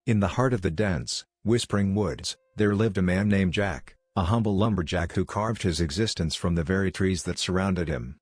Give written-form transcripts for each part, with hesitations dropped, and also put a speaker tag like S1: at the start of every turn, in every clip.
S1: In the heart of the dense, whispering woods, there lived a man named Jack, a humble lumberjack who carved his existence from the very trees that surrounded him.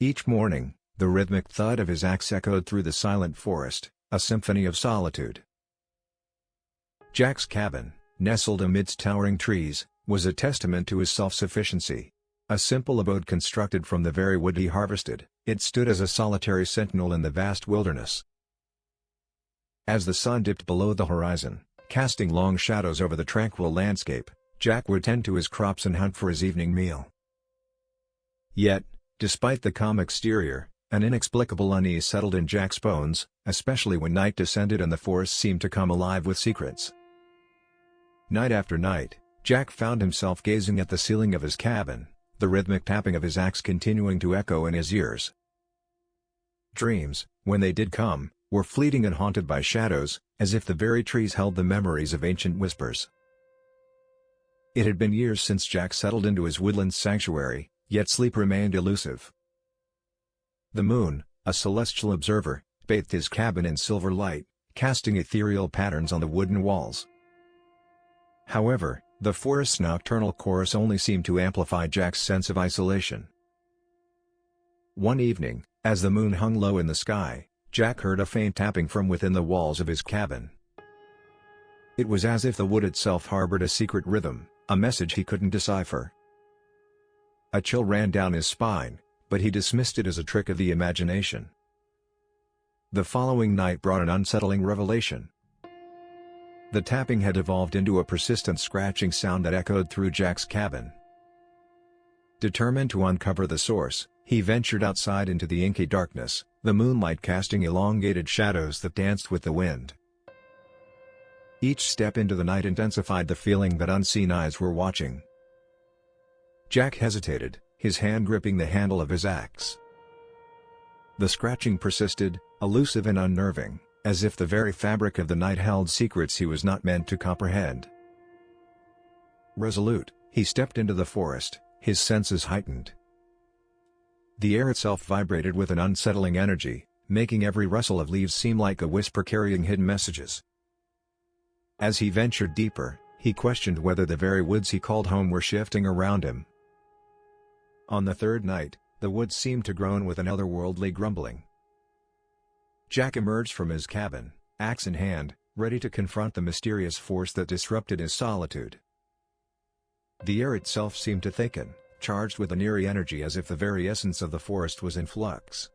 S1: Each morning, the rhythmic thud of his axe echoed through the silent forest, a symphony of solitude. Jack's cabin, nestled amidst towering trees, was a testament to his self-sufficiency. A simple abode constructed from the very wood he harvested, it stood as a solitary sentinel in the vast wilderness. As the sun dipped below the horizon, casting long shadows over the tranquil landscape, Jack would tend to his crops and hunt for his evening meal. Yet, despite the calm exterior, an inexplicable unease settled in Jack's bones, especially when night descended and the forest seemed to come alive with secrets. Night after night, Jack found himself gazing at the ceiling of his cabin, the rhythmic tapping of his axe continuing to echo in his ears. Dreams, when they did come, were fleeting and haunted by shadows, as if the very trees held the memories of ancient whispers. It had been years since Jack settled into his woodland sanctuary, yet sleep remained elusive. The moon, a celestial observer, bathed his cabin in silver light, casting ethereal patterns on the wooden walls. However, the forest's nocturnal chorus only seemed to amplify Jack's sense of isolation. One evening, as the moon hung low in the sky, Jack heard a faint tapping from within the walls of his cabin. It was as if the wood itself harbored a secret rhythm, a message he couldn't decipher. A chill ran down his spine, but he dismissed it as a trick of the imagination. The following night brought an unsettling revelation. The tapping had evolved into a persistent scratching sound that echoed through Jack's cabin. Determined to uncover the source, he ventured outside into the inky darkness, the moonlight casting elongated shadows that danced with the wind. Each step into the night intensified the feeling that unseen eyes were watching. Jack hesitated, his hand gripping the handle of his axe. The scratching persisted, elusive and unnerving, as if the very fabric of the night held secrets he was not meant to comprehend. Resolute, he stepped into the forest, his senses heightened. The air itself vibrated with an unsettling energy, making every rustle of leaves seem like a whisper carrying hidden messages. As he ventured deeper, he questioned whether the very woods he called home were shifting around him. On the third night, the woods seemed to groan with an otherworldly grumbling. Jack emerged from his cabin, axe in hand, ready to confront the mysterious force that disrupted his solitude. The air itself seemed to thicken, charged with an eerie energy as if the very essence of the forest was in flux.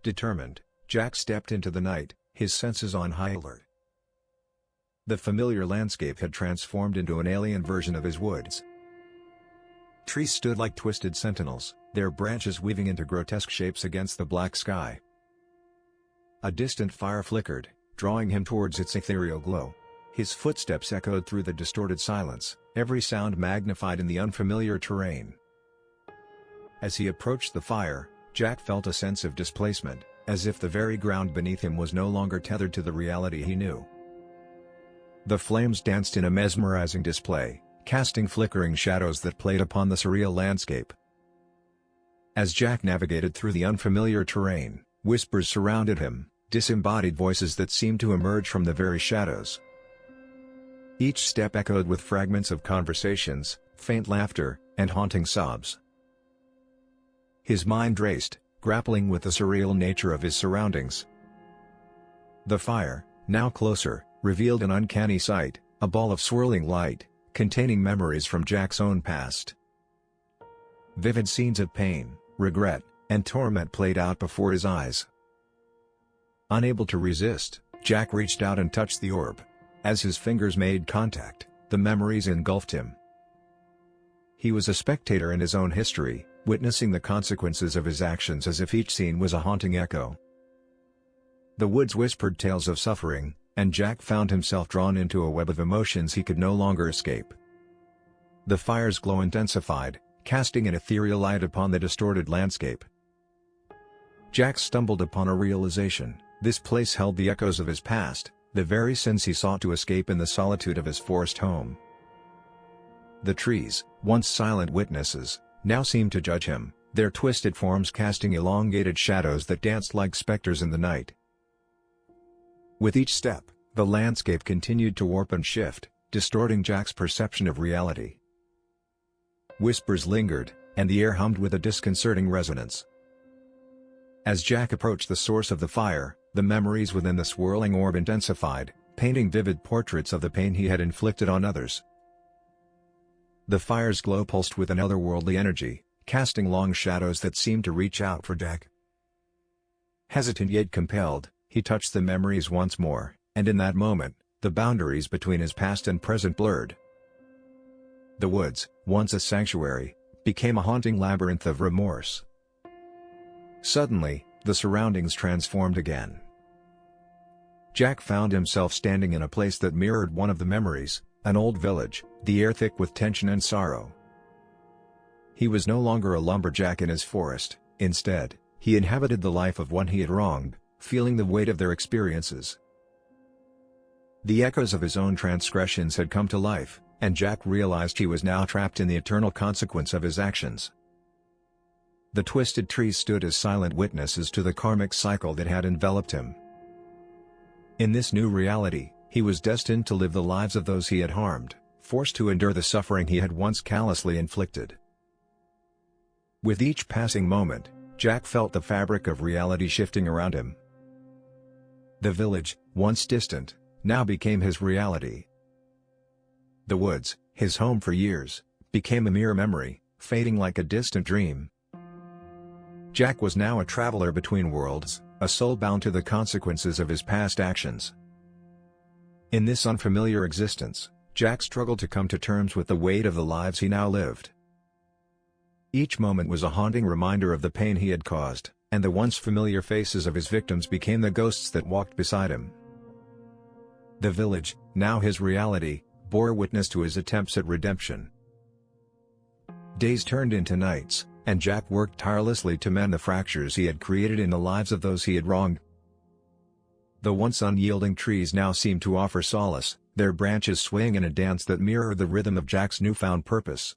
S1: Determined, Jack stepped into the night, his senses on high alert. The familiar landscape had transformed into an alien version of his woods. Trees stood like twisted sentinels, their branches weaving into grotesque shapes against the black sky. A distant fire flickered, drawing him towards its ethereal glow. His footsteps echoed through the distorted silence, every sound magnified in the unfamiliar terrain. As he approached the fire, Jack felt a sense of displacement, as if the very ground beneath him was no longer tethered to the reality he knew. The flames danced in a mesmerizing display, casting flickering shadows that played upon the surreal landscape. As Jack navigated through the unfamiliar terrain, whispers surrounded him, disembodied voices that seemed to emerge from the very shadows. Each step echoed with fragments of conversations, faint laughter, and haunting sobs. His mind raced, grappling with the surreal nature of his surroundings. The fire, now closer, revealed an uncanny sight, a ball of swirling light, containing memories from Jack's own past. Vivid scenes of pain, regret, and torment played out before his eyes. Unable to resist, Jack reached out and touched the orb. As his fingers made contact, the memories engulfed him. He was a spectator in his own history, witnessing the consequences of his actions as if each scene was a haunting echo. The woods whispered tales of suffering, and Jack found himself drawn into a web of emotions he could no longer escape. The fire's glow intensified, casting an ethereal light upon the distorted landscape. Jack stumbled upon a realization: this place held the echoes of his past, the very sins he sought to escape in the solitude of his forest home. The trees, once silent witnesses, now seemed to judge him, their twisted forms casting elongated shadows that danced like specters in the night. With each step, the landscape continued to warp and shift, distorting Jack's perception of reality. Whispers lingered, and the air hummed with a disconcerting resonance. As Jack approached the source of the fire, the memories within the swirling orb intensified, painting vivid portraits of the pain he had inflicted on others. The fire's glow pulsed with an otherworldly energy, casting long shadows that seemed to reach out for Jack. Hesitant yet compelled, he touched the memories once more, and in that moment, the boundaries between his past and present blurred. The woods, once a sanctuary, became a haunting labyrinth of remorse. Suddenly, the surroundings transformed again. Jack found himself standing in a place that mirrored one of the memories, an old village, the air thick with tension and sorrow. He was no longer a lumberjack in his forest, instead, he inhabited the life of one he had wronged, feeling the weight of their experiences. The echoes of his own transgressions had come to life, and Jack realized he was now trapped in the eternal consequence of his actions. The twisted trees stood as silent witnesses to the karmic cycle that had enveloped him. In this new reality, he was destined to live the lives of those he had harmed, forced to endure the suffering he had once callously inflicted. With each passing moment, Jack felt the fabric of reality shifting around him. The village, once distant, now became his reality. The woods, his home for years, became a mere memory, fading like a distant dream. Jack was now a traveler between worlds, a soul bound to the consequences of his past actions. In this unfamiliar existence, Jack struggled to come to terms with the weight of the lives he now lived. Each moment was a haunting reminder of the pain he had caused, and the once familiar faces of his victims became the ghosts that walked beside him. The village, now his reality, bore witness to his attempts at redemption. Days turned into nights, and Jack worked tirelessly to mend the fractures he had created in the lives of those he had wronged. The once unyielding trees now seemed to offer solace, their branches swaying in a dance that mirrored the rhythm of Jack's newfound purpose.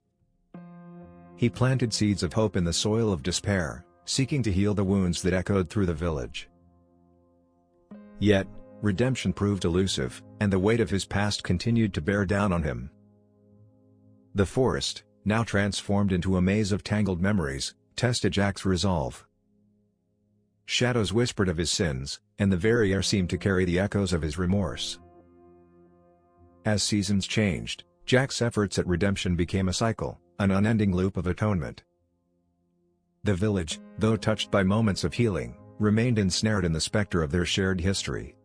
S1: He planted seeds of hope in the soil of despair, seeking to heal the wounds that echoed through the village. Yet, redemption proved elusive, and the weight of his past continued to bear down on him. The forest, now transformed into a maze of tangled memories, tested Jack's resolve. Shadows whispered of his sins, and the very air seemed to carry the echoes of his remorse. As seasons changed, Jack's efforts at redemption became a cycle, an unending loop of atonement. The village, though touched by moments of healing, remained ensnared in the specter of their shared history.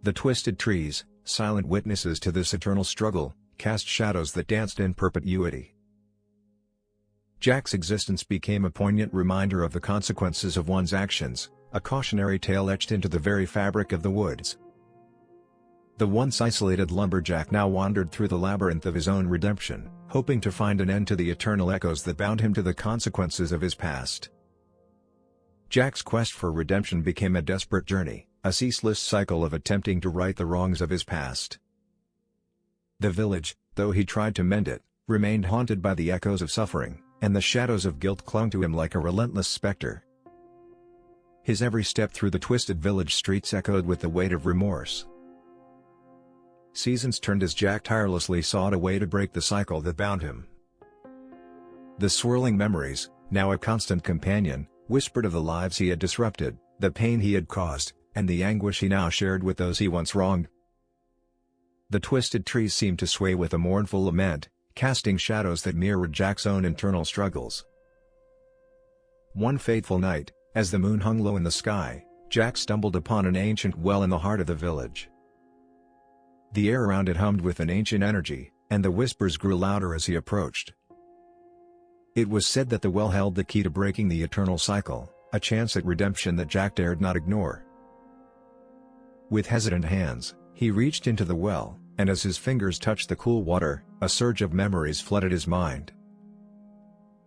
S1: The twisted trees, silent witnesses to this eternal struggle, cast shadows that danced in perpetuity. Jack's existence became a poignant reminder of the consequences of one's actions, a cautionary tale etched into the very fabric of the woods. The once isolated lumberjack now wandered through the labyrinth of his own redemption, hoping to find an end to the eternal echoes that bound him to the consequences of his past. Jack's quest for redemption became a desperate journey, a ceaseless cycle of attempting to right the wrongs of his past. The village, though he tried to mend it, remained haunted by the echoes of suffering, and the shadows of guilt clung to him like a relentless specter. His every step through the twisted village streets echoed with the weight of remorse. Seasons turned as Jack tirelessly sought a way to break the cycle that bound him. The swirling memories, now a constant companion, whispered of the lives he had disrupted, the pain he had caused, and the anguish he now shared with those he once wronged. The twisted trees seemed to sway with a mournful lament, casting shadows that mirrored Jack's own internal struggles. One fateful night, as the moon hung low in the sky, Jack stumbled upon an ancient well in the heart of the village. The air around it hummed with an ancient energy, and the whispers grew louder as he approached. It was said that the well held the key to breaking the eternal cycle, a chance at redemption that Jack dared not ignore. With hesitant hands, he reached into the well, and as his fingers touched the cool water, a surge of memories flooded his mind.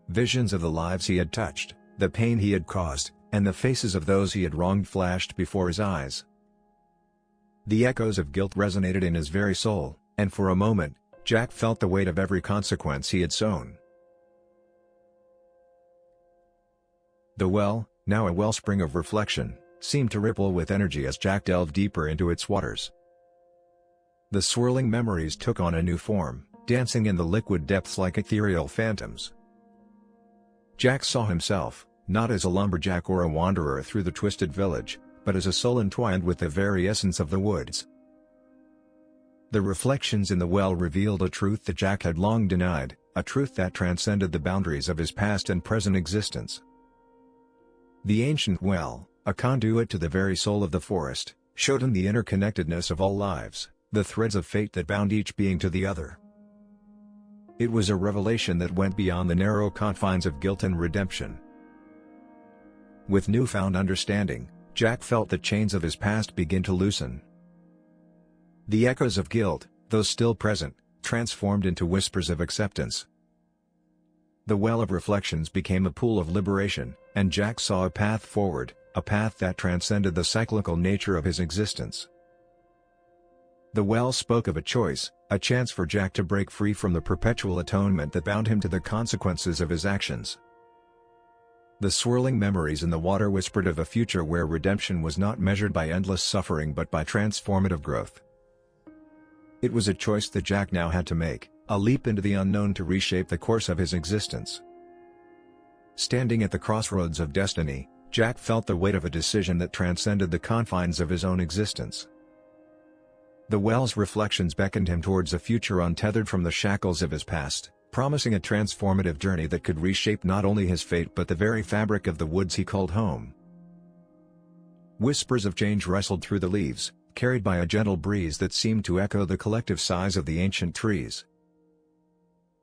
S1: Visions of the lives he had touched, the pain he had caused, and the faces of those he had wronged flashed before his eyes. The echoes of guilt resonated in his very soul, and for a moment, Jack felt the weight of every consequence he had sown. The well, now a wellspring of reflection, seemed to ripple with energy as Jack delved deeper into its waters. The swirling memories took on a new form, dancing in the liquid depths like ethereal phantoms. Jack saw himself, not as a lumberjack or a wanderer through the twisted village, but as a soul entwined with the very essence of the woods. The reflections in the well revealed a truth that Jack had long denied, a truth that transcended the boundaries of his past and present existence. The ancient well, a conduit to the very soul of the forest, showed him the interconnectedness of all lives, the threads of fate that bound each being to the other. It was a revelation that went beyond the narrow confines of guilt and redemption. With newfound understanding, Jack felt the chains of his past begin to loosen. The echoes of guilt, though still present, transformed into whispers of acceptance. The well of reflections became a pool of liberation, and Jack saw a path forward, a path that transcended the cyclical nature of his existence. The well spoke of a choice, a chance for Jack to break free from the perpetual atonement that bound him to the consequences of his actions. The swirling memories in the water whispered of a future where redemption was not measured by endless suffering but by transformative growth. It was a choice that Jack now had to make, a leap into the unknown to reshape the course of his existence. Standing at the crossroads of destiny, Jack felt the weight of a decision that transcended the confines of his own existence. The well's reflections beckoned him towards a future untethered from the shackles of his past, promising a transformative journey that could reshape not only his fate but the very fabric of the woods he called home. Whispers of change rustled through the leaves, carried by a gentle breeze that seemed to echo the collective sighs of the ancient trees.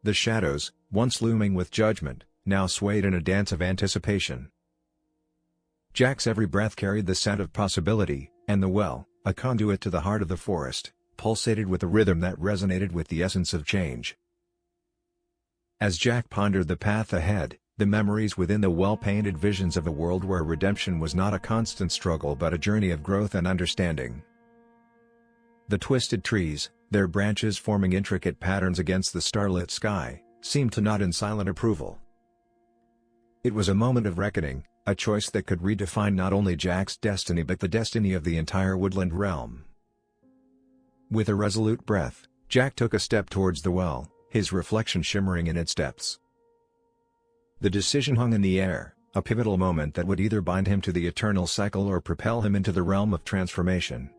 S1: The shadows, once looming with judgment, now swayed in a dance of anticipation. Jack's every breath carried the scent of possibility, and the well, a conduit to the heart of the forest, pulsated with a rhythm that resonated with the essence of change. As Jack pondered the path ahead, the memories within the well painted visions of a world where redemption was not a constant struggle but a journey of growth and understanding. The twisted trees, their branches forming intricate patterns against the starlit sky, seemed to nod in silent approval. It was a moment of reckoning, a choice that could redefine not only Jack's destiny but the destiny of the entire woodland realm. With a resolute breath, Jack took a step towards the well, his reflection shimmering in its depths. The decision hung in the air, a pivotal moment that would either bind him to the eternal cycle or propel him into the realm of transformation.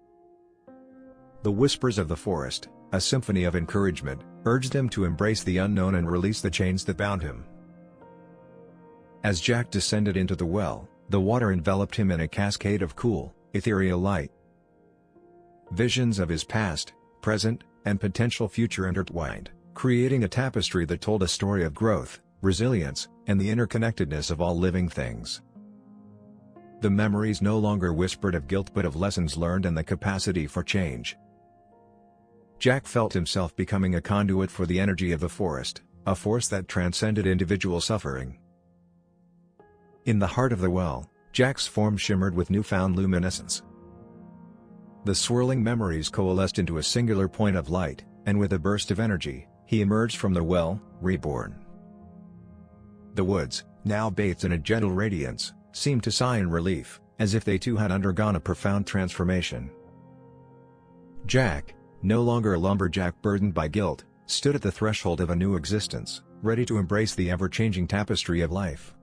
S1: The whispers of the forest, a symphony of encouragement, urged him to embrace the unknown and release the chains that bound him. As Jack descended into the well, the water enveloped him in a cascade of cool, ethereal light. Visions of his past, present, and potential future intertwined, creating a tapestry that told a story of growth, resilience, and the interconnectedness of all living things. The memories no longer whispered of guilt but of lessons learned and the capacity for change. Jack felt himself becoming a conduit for the energy of the forest, a force that transcended individual suffering. In the heart of the well, Jack's form shimmered with newfound luminescence. The swirling memories coalesced into a singular point of light, and with a burst of energy, he emerged from the well, reborn. The woods, now bathed in a gentle radiance, seemed to sigh in relief, as if they too had undergone a profound transformation. Jack, no longer a lumberjack burdened by guilt, stood at the threshold of a new existence, ready to embrace the ever-changing tapestry of life.